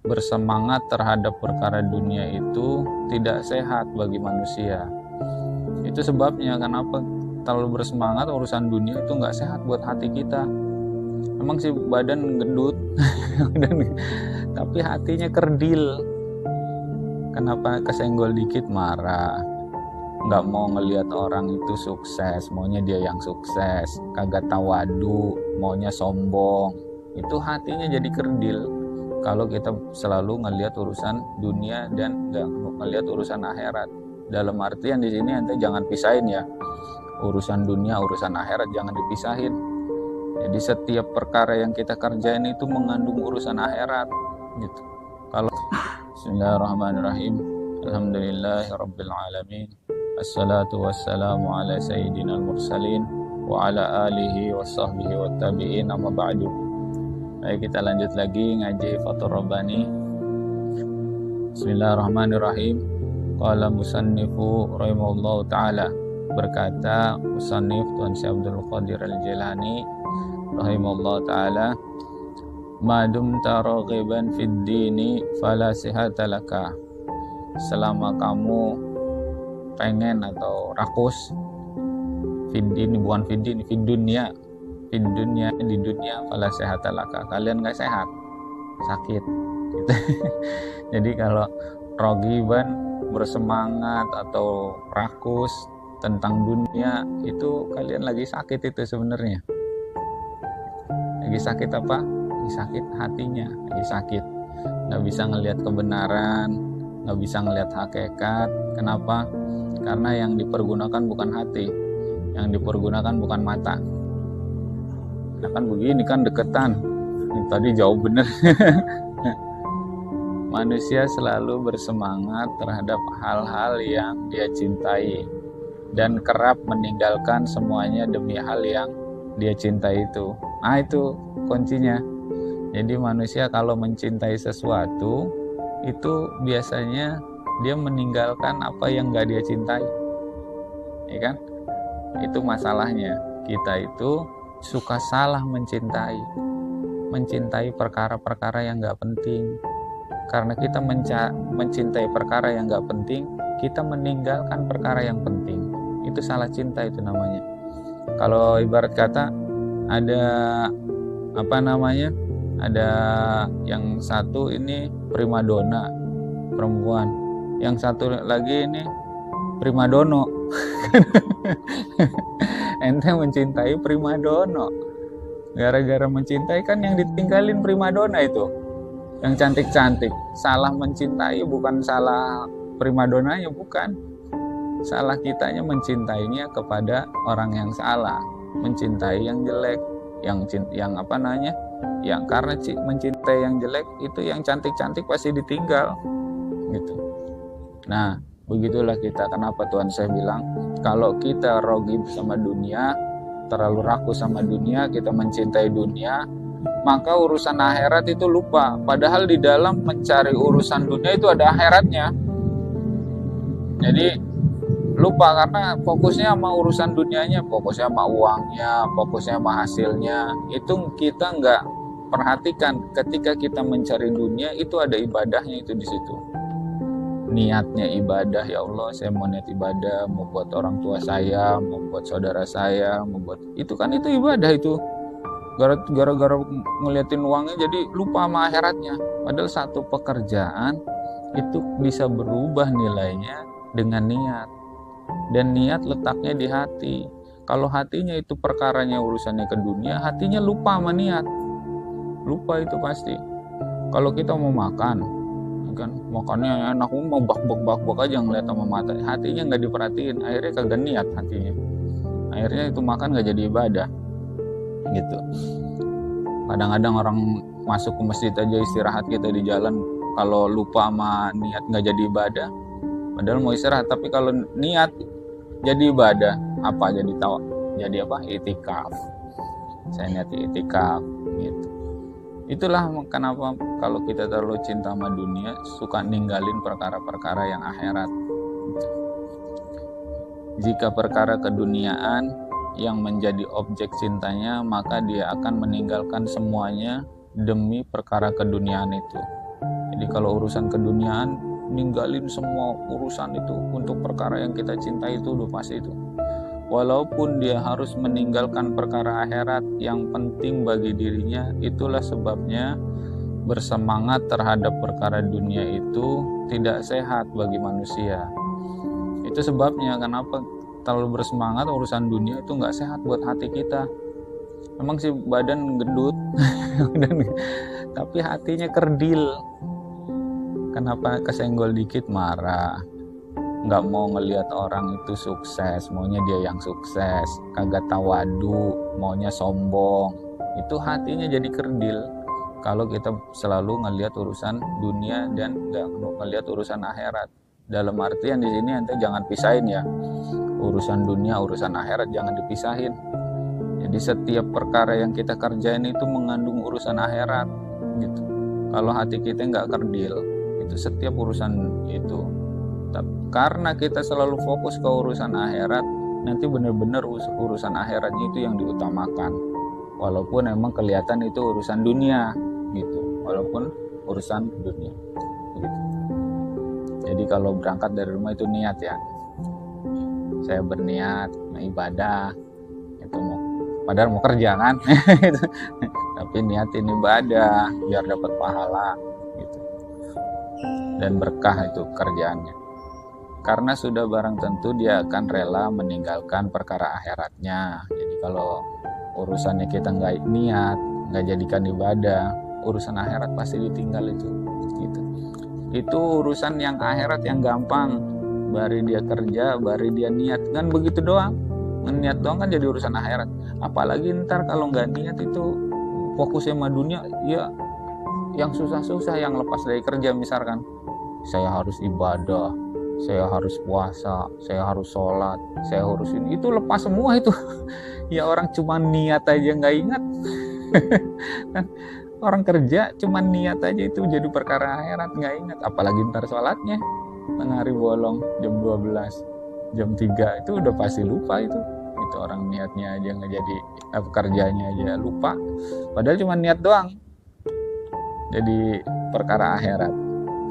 bersemangat terhadap perkara dunia itu tidak sehat bagi manusia. Itu sebabnya kenapa terlalu bersemangat urusan dunia itu nggak sehat buat hati kita. Emang sih badan gendut, tapi hatinya kerdil. Kenapa kesenggol dikit marah, nggak mau ngelihat orang itu sukses, maunya dia yang sukses, kagak tawadu, maunya sombong. Itu hatinya jadi kerdil kalau kita selalu ngelihat urusan dunia dan nggak ngelihat urusan akhirat. Dalam artian di sini ente jangan pisahin ya, urusan dunia urusan akhirat jangan dipisahin. Jadi setiap perkara yang kita kerjain itu mengandung urusan akhirat gitu. Kalau Bismillahirrahmanirrahim. Alhamdulillahirabbil alamin. Assalatu wassalamu ala sayyidinal mursalin wa ala alihi washabbihi wattabi'in, amma ba'du. Baik, kita lanjut lagi ngaji Fathur Rabbani. Bismillahirrahmanirrahim. Qala musannifu rahimahullahu ta'ala. Berkata musannif Tuan Syekh Abdul Qadir Al-Jilani rahimahullahu ta'ala, ma dumta raghiban fid dini fala sihata laka. Selama kamu pengen atau rakus fid dini, bukan fid dini, fid dunya, di dunia fala sihata laka, kalian gak sehat, sakit gitu. Jadi kalau raghiban bersemangat atau rakus tentang dunia itu kalian lagi sakit itu sebenarnya. Lagi sakit apa? Lagi sakit hatinya, lagi sakit. Nggak bisa ngelihat kebenaran, nggak bisa ngelihat hakikat. Kenapa? Karena yang dipergunakan bukan hati, yang dipergunakan bukan mata. Nah kan begini kan deketan. Ini tadi jauh bener. Manusia selalu bersemangat terhadap hal-hal yang dia cintai dan kerap meninggalkan semuanya demi hal yang dia cintai itu. Nah itu kuncinya. Jadi manusia kalau mencintai sesuatu itu biasanya dia meninggalkan apa yang gak dia cintai, ya kan? Itu masalahnya. Kita itu suka salah mencintai perkara-perkara yang gak penting. Karena kita mencintai perkara yang gak penting, kita meninggalkan perkara yang penting. Itu salah cinta itu namanya. Kalau ibarat kata ada ada yang satu ini primadona perempuan, yang satu lagi ini primadono. Ente mencintai primadono, gara-gara mencintai kan yang ditinggalin primadona itu yang cantik-cantik. Salah mencintai bukan salah primadonanya, bukan, salah kitanya mencintainya kepada orang yang salah, mencintai yang jelek, yang karena mencintai yang jelek itu yang cantik-cantik pasti ditinggal gitu. Nah begitulah kita. Kenapa Tuhan saya bilang kalau kita ragib sama dunia, terlalu rakus sama dunia, kita mencintai dunia, maka urusan akhirat itu lupa. Padahal di dalam mencari urusan dunia itu ada akhiratnya. Jadi lupa karena fokusnya sama urusan dunianya, fokusnya sama uangnya, fokusnya sama hasilnya. Itu kita nggak perhatikan ketika kita mencari dunia itu ada ibadahnya itu di situ. Niatnya ibadah, ya Allah saya mau niat ibadah, mau buat orang tua saya, mau buat saudara saya, mau buat itu kan itu ibadah itu. Gara-gara ngeliatin uangnya jadi lupa sama akhiratnya. Padahal satu pekerjaan itu bisa berubah nilainya dengan niat. Dan niat letaknya di hati. Kalau hatinya itu perkaranya urusannya ke dunia, hatinya lupa sama niat. Lupa itu pasti. Kalau kita mau makan, kan makannya enak, mau bak aja ngeliat sama mata, hatinya nggak diperhatiin, akhirnya kagak niat hatinya. Akhirnya itu makan nggak jadi ibadah. Gitu. Kadang-kadang orang masuk ke masjid aja istirahat kita di jalan, kalau lupa sama niat nggak jadi ibadah. Padahal mau istirahat, tapi kalau niat jadi ibadah, apa jadi tahu? Jadi apa? Itikaf. Saya niat itikaf gitu. Itulah kenapa kalau kita terlalu cinta sama dunia suka ninggalin perkara-perkara yang akhirat. Jika perkara keduniaan yang menjadi objek cintanya, maka dia akan meninggalkan semuanya demi perkara keduniaan itu. Jadi kalau urusan keduniaan, ninggalin semua urusan itu untuk perkara yang kita cintai itu udah pasti itu. Walaupun dia harus meninggalkan perkara akhirat yang penting bagi dirinya, itulah sebabnya bersemangat terhadap perkara dunia itu tidak sehat bagi manusia. Itu sebabnya kenapa terlalu bersemangat urusan dunia itu nggak sehat buat hati kita. Memang sih badan gendut, tapi hatinya kerdil. Kenapa kesenggol dikit marah, nggak mau ngelihat orang itu sukses, maunya dia yang sukses, kagak tawadu, maunya sombong. Itu hatinya jadi kerdil kalau kita selalu ngelihat urusan dunia dan nggak ngelihat urusan akhirat. Dalam artian di sini ente jangan pisahin ya, urusan dunia urusan akhirat jangan dipisahin. Jadi setiap perkara yang kita kerjain itu mengandung urusan akhirat gitu. Kalau hati kita nggak kerdil, itu setiap urusan itu. Karena kita selalu fokus ke urusan akhirat, nanti benar-benar urusan akhiratnya itu yang diutamakan. Walaupun emang kelihatan itu urusan dunia gitu. Walaupun urusan dunia gitu. Jadi kalau berangkat dari rumah itu niat ya. Saya berniat ibadah itu padahal mau kerja kan. Tapi niatin ibadah biar dapat pahala gitu. Dan berkah itu kerjaannya. Karena sudah barang tentu dia akan rela meninggalkan perkara akhiratnya. Jadi kalau urusannya kita nggak niat, nggak jadikan ibadah, urusan akhirat pasti ditinggal itu. Gitu. Itu urusan yang akhirat yang gampang. Bari dia kerja, bari dia niat, kan begitu doang. Niat doang kan jadi urusan akhirat. Apalagi ntar kalau nggak niat itu fokus sama dunia, ya yang susah-susah, yang lepas dari kerja misalkan, saya harus ibadah, saya harus puasa, saya harus sholat, saya harus ini, itu lepas semua itu. Ya orang cuma niat aja nggak ingat. Orang kerja cuma niat aja itu jadi perkara akhirat nggak ingat, apalagi ntar sholatnya tengah hari bolong jam 12, jam 3 itu udah pasti lupa itu orang niatnya aja nggak jadi, kerjanya aja lupa, padahal cuma niat doang, jadi perkara akhirat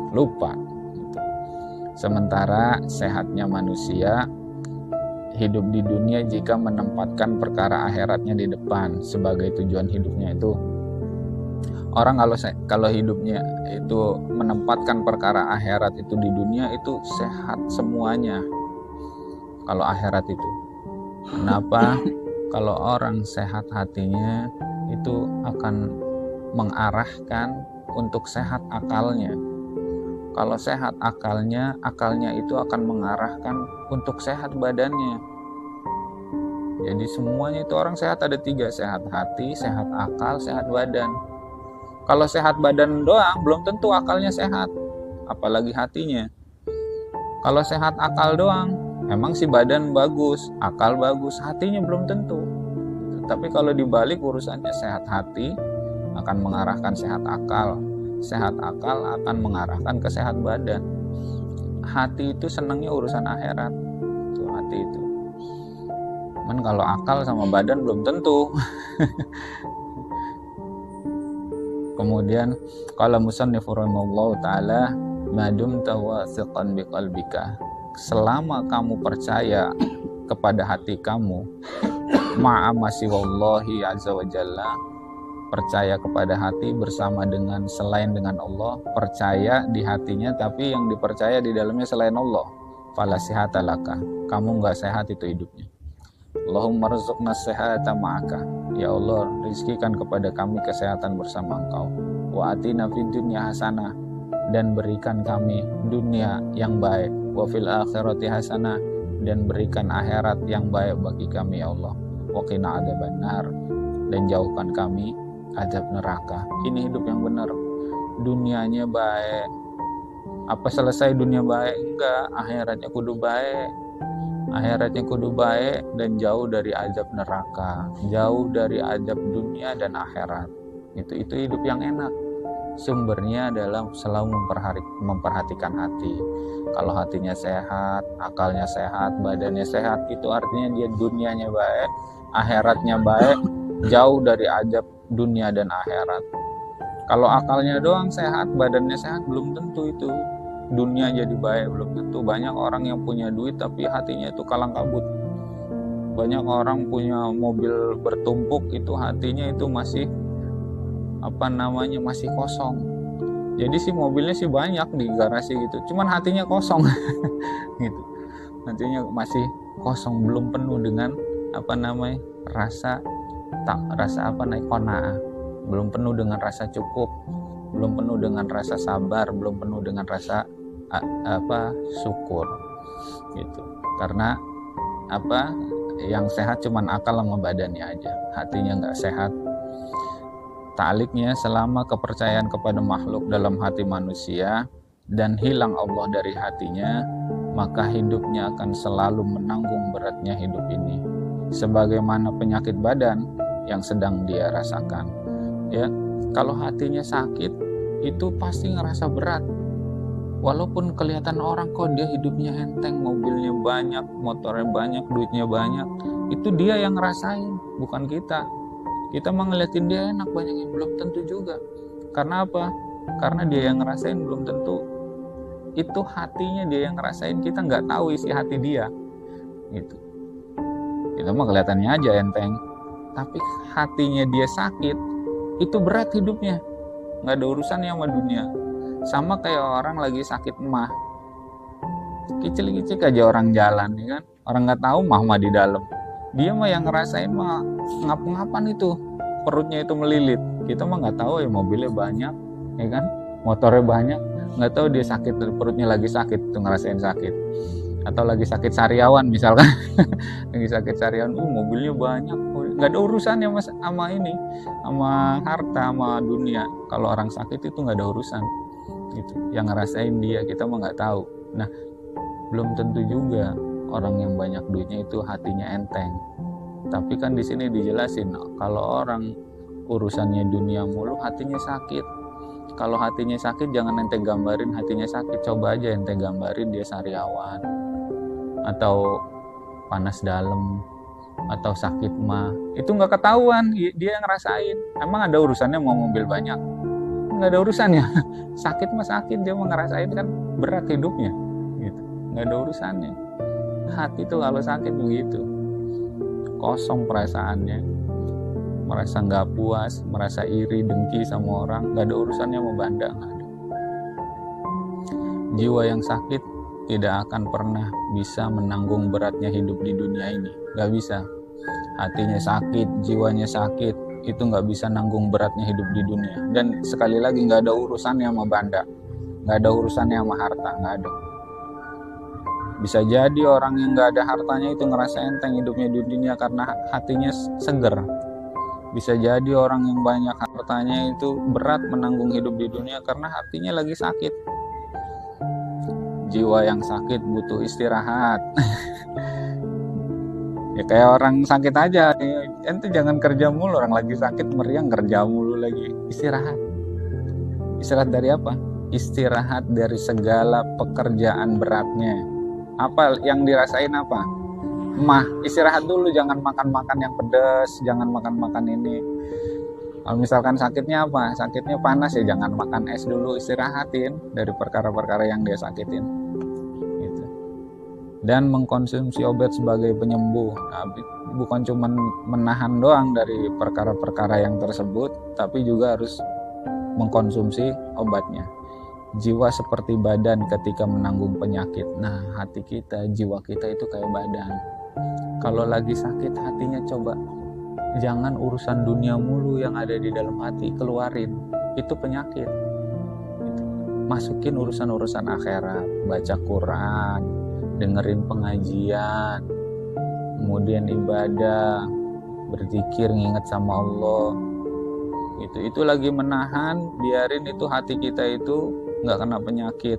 lupa. Sementara sehatnya manusia hidup di dunia jika menempatkan perkara akhiratnya di depan sebagai tujuan hidupnya. Itu orang kalau hidupnya itu menempatkan perkara akhirat itu di dunia, itu sehat semuanya kalau akhirat itu. Kenapa? Kalau orang sehat hatinya itu akan mengarahkan untuk sehat akalnya. Kalau sehat akalnya itu akan mengarahkan untuk sehat badannya. Jadi semuanya itu orang sehat ada 3, sehat hati, sehat akal, sehat badan. Kalau sehat badan doang belum tentu akalnya sehat, apalagi hatinya. Kalau sehat akal doang, emang si badan bagus, akal bagus, hatinya belum tentu. Tapi kalau dibalik urusannya, sehat hati akan mengarahkan sehat akal, sehat akal akan mengarahkan ke sehat badan. Hati itu senangnya urusan akhirat, itu hati itu. Cuman kalau akal sama badan belum tentu. Kemudian qala musannif rahimahullahu taala, madum tawasiqan biqalbika, selama kamu percaya kepada hati kamu, ma'amasiwallahi azza wa jalla, percaya kepada hati bersama dengan selain dengan Allah, percaya di hatinya tapi yang dipercaya di dalamnya selain Allah, fala sihata laka, kamu nggak sehat itu hidupnya. Allahumma rzuqna sihata ma'aka, ya Allah rizkikan kepada kami kesehatan bersama Engkau. Wa atina fid dunya hasanah, dan berikan kami dunia yang baik. Wa fil akhirati hasanah, dan berikan akhirat yang baik bagi kami ya Allah. Wa qina adzabannar, dan jauhkan kami azab neraka. Ini hidup yang benar, dunianya baik. Apa selesai dunia baik? Enggak, akhiratnya kudu baik. Akhiratnya kudu baik dan jauh dari azab neraka, jauh dari azab dunia dan akhirat. Itu hidup yang enak. Sumbernya adalah selalu memperhatikan hati. Kalau hatinya sehat, akalnya sehat, badannya sehat, itu artinya dia dunianya baik, akhiratnya baik, jauh dari azab dunia dan akhirat. Kalau akalnya doang sehat, badannya sehat, belum tentu itu dunia jadi baik, belum tentu. Banyak orang yang punya duit tapi hatinya itu kalang kabut. Banyak orang punya mobil bertumpuk, itu hatinya itu masih masih kosong. Jadi sih mobilnya sih banyak di garasi gitu, cuman hatinya kosong gitu. Hatinya masih kosong, belum penuh dengan rasa qanaah, belum penuh dengan rasa cukup, belum penuh dengan rasa sabar, belum penuh dengan rasa syukur gitu. Karena yang sehat cuman akal sama badannya aja, hatinya nggak sehat. Ta'liknya, selama kepercayaan kepada makhluk dalam hati manusia dan hilang Allah dari hatinya, maka hidupnya akan selalu menanggung beratnya hidup ini, sebagaimana penyakit badan yang sedang dia rasakan. Ya, kalau hatinya sakit itu pasti ngerasa berat. Walaupun kelihatan orang kok dia hidupnya enteng, mobilnya banyak, motornya banyak, duitnya banyak, itu dia yang ngerasain, bukan kita. Kita mah ngeliatin dia enak, banyak yang belum tentu juga. Karena apa? Karena dia yang ngerasain belum tentu. Itu hatinya dia yang ngerasain, kita nggak tahu isi hati dia. Gitu. Kita mah kelihatannya aja enteng, tapi hatinya dia sakit, itu berat hidupnya. Nggak ada urusannya sama dunia. Sama kayak orang lagi sakit emah. Kicil-kicil aja orang jalan, ya kan? Orang nggak tahu mah di dalam. Dia mah yang ngerasain mah ngap-ngapan itu, perutnya itu melilit. Kita mah nggak tahu ya, mobilnya banyak, ya kan, motornya banyak, nggak tahu dia sakit, perutnya lagi sakit, itu ngerasain sakit. Atau lagi sakit sariawan misalkan, lagi sakit sariawan, mobilnya banyak, nggak ada urusannya sama harta, sama dunia. Kalau orang sakit itu nggak ada urusan, gitu. Yang ngerasain dia, kita mah nggak tahu. Nah, belum tentu juga orang yang banyak duitnya itu hatinya enteng. Tapi kan di sini dijelasin, kalau orang urusannya dunia mulu hatinya sakit. Kalau hatinya sakit jangan ente gambarin hatinya sakit, coba aja ente gambarin dia sariawan atau panas dalam atau sakit mah, itu nggak ketahuan, dia yang ngerasain. Emang ada urusannya mau mobil banyak? Nggak ada urusannya. Sakit mah sakit, dia mau ngerasain kan berat hidupnya, gitu. Nggak ada urusannya. Hati tuh kalau sakit begitu, kosong perasaannya, merasa nggak puas, merasa iri, dengki sama orang, nggak ada urusannya sama banda, nggak ada. Jiwa yang sakit tidak akan pernah bisa menanggung beratnya hidup di dunia ini, nggak bisa. Hatinya sakit, jiwanya sakit, itu nggak bisa nanggung beratnya hidup di dunia. Dan sekali lagi nggak ada urusannya sama banda, nggak ada urusannya sama harta, nggak ada. Bisa jadi orang yang nggak ada hartanya itu ngerasa enteng hidupnya di dunia karena hatinya seger. Bisa jadi orang yang banyak hartanya itu berat menanggung hidup di dunia karena hatinya lagi sakit. Jiwa yang sakit butuh istirahat. Ya kayak orang sakit aja, ente jangan kerja mulu, orang lagi sakit meriang kerja mulu lagi. Istirahat. Istirahat dari apa? Istirahat dari segala pekerjaan beratnya. Apa yang dirasain apa? Istirahat dulu, jangan makan-makan yang pedas, jangan makan-makan ini. Kalau misalkan sakitnya apa? Sakitnya panas ya jangan makan es dulu, istirahatin dari perkara-perkara yang dia sakitin. Gitu. Dan mengkonsumsi obat sebagai penyembuh. Nah, bukan cuma menahan doang dari perkara-perkara yang tersebut, tapi juga harus mengkonsumsi obatnya. Jiwa seperti badan ketika menanggung penyakit. Nah, hati kita, jiwa kita itu kayak badan. Kalau lagi sakit hatinya, coba jangan urusan dunia mulu yang ada di dalam hati, keluarin. Itu penyakit. Masukin urusan-urusan akhirat, baca Quran, dengerin pengajian, kemudian ibadah, berzikir, nginget sama Allah. Itu lagi menahan, biarin itu hati kita itu nggak kena penyakit.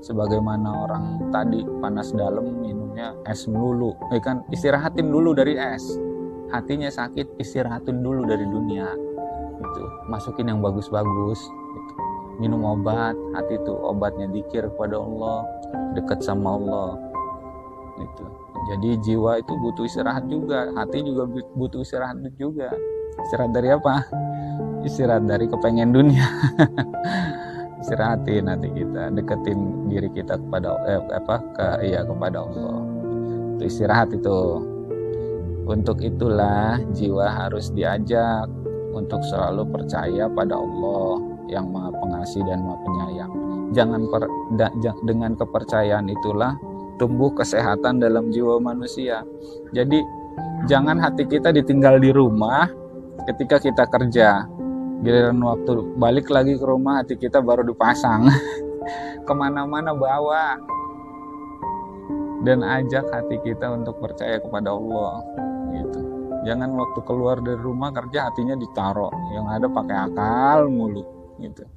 Sebagaimana orang tadi panas dalam minumnya es melulu, kan istirahatin dulu dari es. Hatinya sakit, istirahatin dulu dari dunia. Itu masukin yang bagus-bagus. Gitu. Minum obat, hati itu obatnya dzikir kepada Allah, dekat sama Allah. Itu. Jadi jiwa itu butuh istirahat juga, hati juga butuh istirahat juga. Istirahat dari apa? Istirahat dari kepengen dunia. Istirahatin hati kita, deketin diri kita kepada kepada Allah. Itu istirahat itu. Untuk itulah jiwa harus diajak untuk selalu percaya pada Allah yang Maha Pengasih dan Maha Penyayang. Dengan kepercayaan itulah tumbuh kesehatan dalam jiwa manusia. Jadi jangan hati kita ditinggal di rumah ketika kita kerja. Giliran waktu balik lagi ke rumah hati kita baru dipasang. Kemana-mana bawa. Dan ajak hati kita untuk percaya kepada Allah. Gitu. Jangan waktu keluar dari rumah kerja hatinya ditaruh. Yang ada pakai akal mulu. Gitu.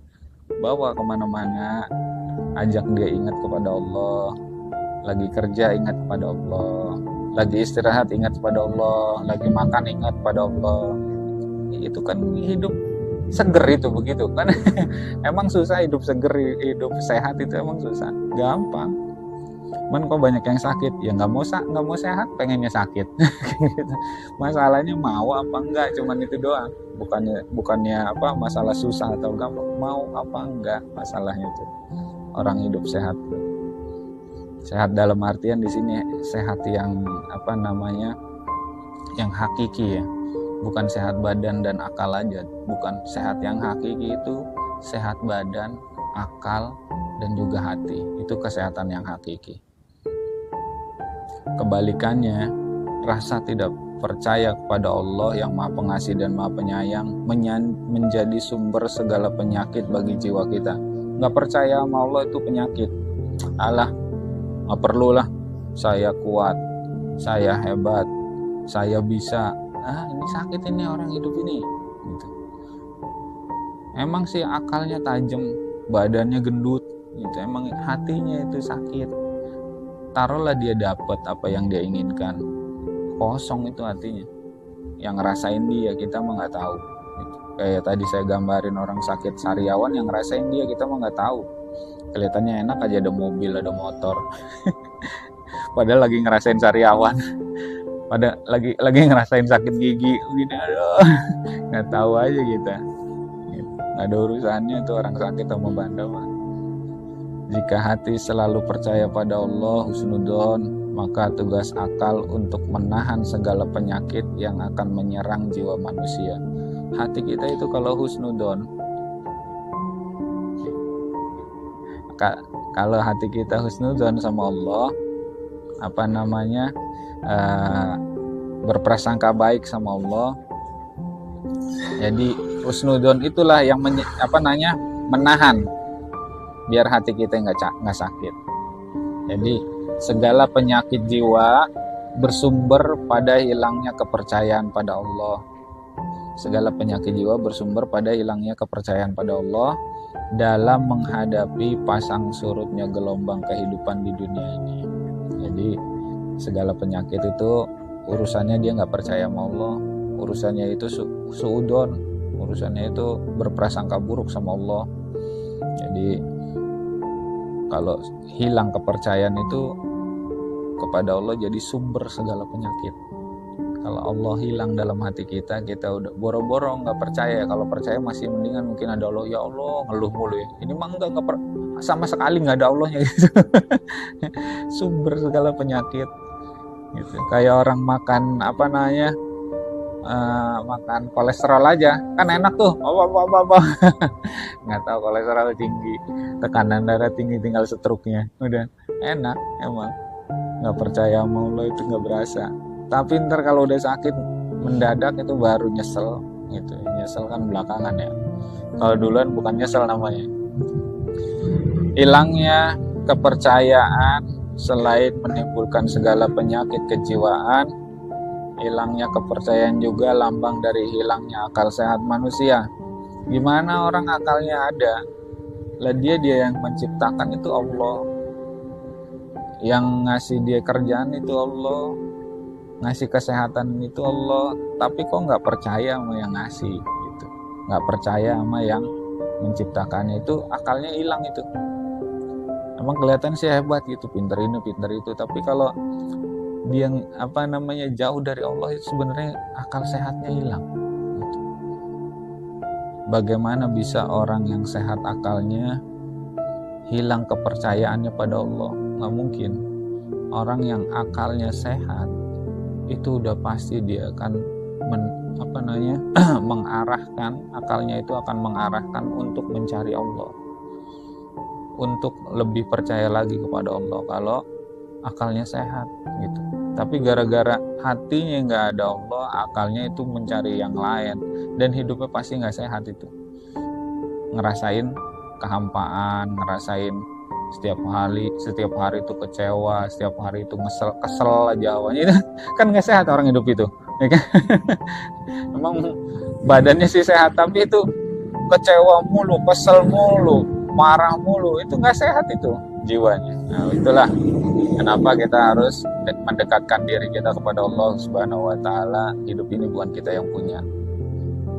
Bawa kemana-mana. Ajak dia ingat kepada Allah. Lagi kerja ingat kepada Allah. Lagi istirahat ingat kepada Allah. Lagi makan ingat kepada Allah. Itu kan hidup seger itu begitu kan. Emang susah hidup seger, hidup sehat itu emang susah, gampang. Cuman kok banyak yang sakit ya nggak mau sehat, pengennya sakit. Masalahnya mau apa enggak, cuman itu doang. Bukannya apa masalah susah atau gampang, mau apa enggak masalahnya itu. Orang hidup sehat, sehat dalam artian di sini sehat yang yang hakiki ya. Bukan sehat badan dan akal aja, bukan. Sehat yang hakiki itu sehat badan, akal, dan juga hati. Itu kesehatan yang hakiki. Kebalikannya, rasa tidak percaya kepada Allah yang Maha Pengasih dan Maha Penyayang menjadi sumber segala penyakit bagi jiwa kita. Nggak percaya sama Allah itu penyakit. Alah, nggak perlulah, saya kuat, saya hebat, saya bisa. Ini sakit ini orang hidup ini gitu. Emang sih akalnya tajam, badannya gendut gitu. Emang hatinya itu sakit. Taruhlah dia dapat apa yang dia inginkan, kosong itu hatinya. Yang ngerasain dia kita mah nggak tahu gitu. Kayak tadi saya gambarin orang sakit sariawan, yang ngerasain dia kita mah nggak tahu. Kelihatannya enak aja, ada mobil, ada motor. Padahal lagi ngerasain sariawan. Pada lagi ngerasain sakit gigi begini, aduh, nggak tahu aja kita. Nggak ada urusannya tuh orang sakit sama banda mah. Jika hati selalu percaya pada Allah husnudon, maka tugas akal untuk menahan segala penyakit yang akan menyerang jiwa manusia. Hati kita itu kalau husnudon, kalau hati kita husnudon sama Allah, berprasangka baik sama Allah. Jadi husnudon itulah yang menahan biar hati kita nggak sakit. Jadi segala penyakit jiwa bersumber pada hilangnya kepercayaan pada Allah. Segala penyakit jiwa bersumber pada hilangnya kepercayaan pada Allah dalam menghadapi pasang surutnya gelombang kehidupan di dunia ini. Jadi segala penyakit itu urusannya dia nggak percaya sama Allah, urusannya itu suudon, urusannya itu berprasangka buruk sama Allah. Jadi kalau hilang kepercayaan itu kepada Allah jadi sumber segala penyakit. Kalau Allah hilang dalam hati kita udah boro-boro nggak percaya. Kalau percaya masih mendingan, mungkin ada Allah, ya Allah ngeluh mulu ya. Ini mah enggak sama sekali nggak ada Allahnya gitu. Sumber segala penyakit gitu. Kayak orang makan makan kolesterol aja kan enak tuh, nggak tahu kolesterol tinggi, tekanan darah tinggi, tinggal setruknya udah enak. Emang nggak percaya sama Allah itu nggak berasa. Tapi ntar kalau udah sakit mendadak itu baru nyesel gitu. Nyesel kan belakangan ya, kalau duluan bukan nyesel namanya. Hilangnya kepercayaan selain menimbulkan segala penyakit kejiwaan, hilangnya kepercayaan juga lambang dari hilangnya akal sehat manusia. Gimana orang akalnya ada? Lah dia yang menciptakan itu Allah. Yang ngasih dia kerjaan itu Allah. Ngasih kesehatan itu Allah. Tapi kok nggak percaya sama yang ngasih gitu. Nggak percaya sama yang menciptakannya, itu akalnya hilang itu. Emang kelihatan sih hebat gitu, pinter ini pinter itu, tapi kalau dia jauh dari Allah itu sebenarnya akal sehatnya hilang gitu. bagaimana bisa orang yang sehat akalnya hilang kepercayaannya pada Allah? Nggak mungkin. Orang yang akalnya sehat itu udah pasti dia akan mengarahkan, akalnya itu akan mengarahkan untuk mencari Allah, untuk lebih percaya lagi kepada Allah kalau akalnya sehat gitu. Tapi gara-gara hatinya nggak ada Allah, akalnya itu mencari yang lain, dan hidupnya pasti nggak sehat itu. Ngerasain kehampaan, ngerasain setiap hari itu kecewa, setiap hari itu kesel aja awalnya, itu kan nggak sehat orang hidup itu, ya kan? Emang badannya sih sehat, tapi itu kecewa mulu, kesel mulu, marah mulu, itu nggak sehat itu jiwanya. Nah, itulah kenapa kita harus mendekatkan diri kita kepada Allah Subhanahu wa taala. Hidup ini bukan kita yang punya.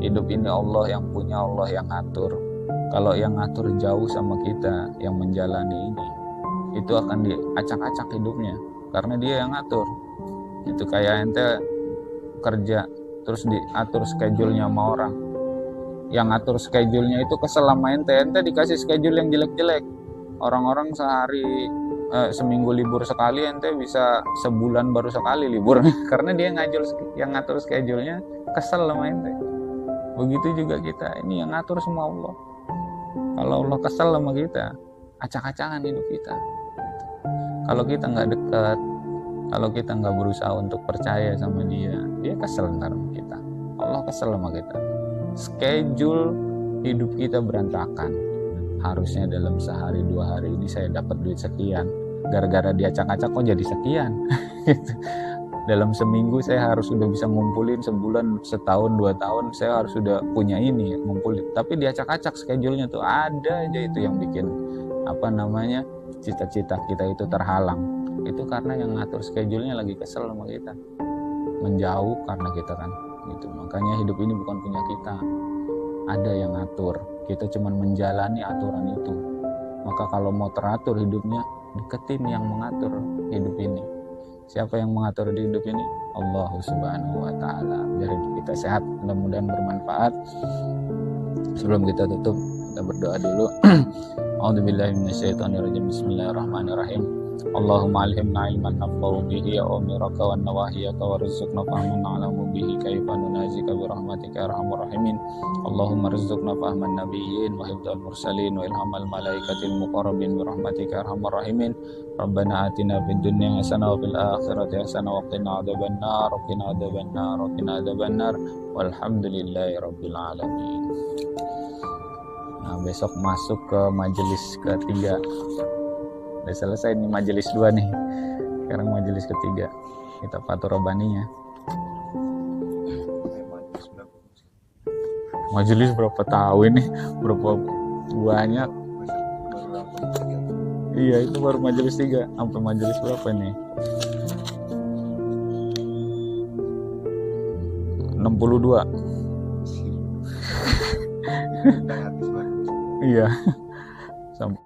Hidup ini Allah yang punya, Allah yang ngatur. Kalau yang ngatur jauh sama kita yang menjalani ini, itu akan diacak-acak hidupnya karena dia yang ngatur. Itu kayak ente kerja terus diatur schedule-nya sama orang. Yang ngatur schedule-nya itu kesel sama ente dikasih schedule yang jelek-jelek. Orang-orang seminggu libur sekali, ente bisa sebulan baru sekali libur karena dia yang ngatur schedule-nya kesel sama ente. Begitu juga kita, ini yang ngatur semua Allah. Kalau Allah kesel sama kita, acak-acangan hidup kita. Kalau kita nggak dekat, kalau kita nggak berusaha untuk percaya sama dia kesel ntar sama kita. Allah kesel sama kita. Schedule hidup kita berantakan. Harusnya dalam sehari 2 hari ini saya dapat duit sekian, gara-gara dia acak-acak kok jadi sekian. Dalam seminggu saya harus sudah bisa ngumpulin, sebulan, setahun, 2 tahun saya harus sudah punya ini ngumpulin. Tapi diacak-acak schedule-nya tuh, ada aja itu yang bikin cita-cita kita itu terhalang. Itu karena yang ngatur schedule-nya lagi kesel sama kita, menjauh karena kita kan gitu. Makanya hidup ini bukan punya kita, ada yang ngatur, kita cuma menjalani aturan itu. Maka kalau mau teratur hidupnya, deketin yang mengatur hidup ini. Siapa yang mengatur di hidup ini? Allah Subhanahu wa taala. Biar hidup kita sehat, mudah-mudahan bermanfaat. Sebelum kita tutup, kita berdoa dulu. A'udzubillahi minasyaitonirrajim. Bismillahirrahmanirrahim. Allahumma alhimna ilman nafa'u bihi ya umiraka wa nawahiyaka wa rizqna fahman na'lamu bihi kaifa nunazika bi rahmatika ya arhamar rahimin. Allahumma rizqna fahman nabiyyin wa hifdzal mursalin wa ilhamal malaikatil muqarrabin bi rahmatika ya arhamar rahimin. Rabbana atina fid dunya hasanah wa fil akhirati hasanah wa qina adzabannar wa qina adzabannar wa qina adzabannar walhamdulillahi rabbil alamin. Nah, besok masuk ke majelis ketiga. Udah selesai nih majelis 2 nih. Sekarang majelis ketiga. Kita fatur robaninya. Majelis berapa tahun nih? Berapa banyak? Iya, itu baru majelis 3. Sampai majelis berapa nih? 62. Iya. Sampai